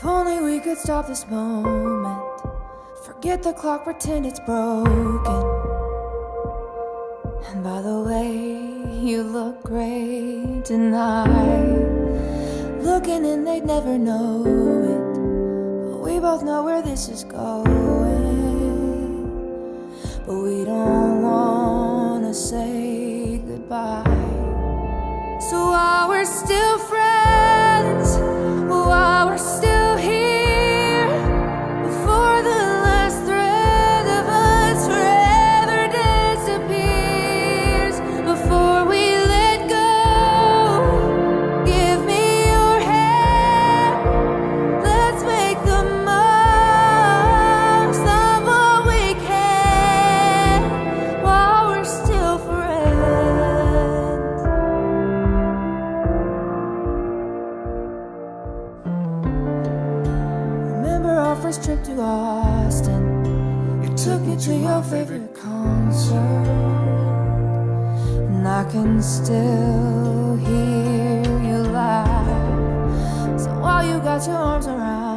If only we could stop this moment. Forget the clock, pretend it's broken. And by the way, you look great tonight. Looking and they'd never know it, but we both know where this is going. But we don't wanna say goodbye. So while we're still friends, while we're still here, before the last thread of us forever disappears, before we let go, give me your hand. Let's make the most of what we can while we're still friends. Remember our first trip to Austin? You took me to your favorite concert, and I can still hear you laugh. So while you got your arms around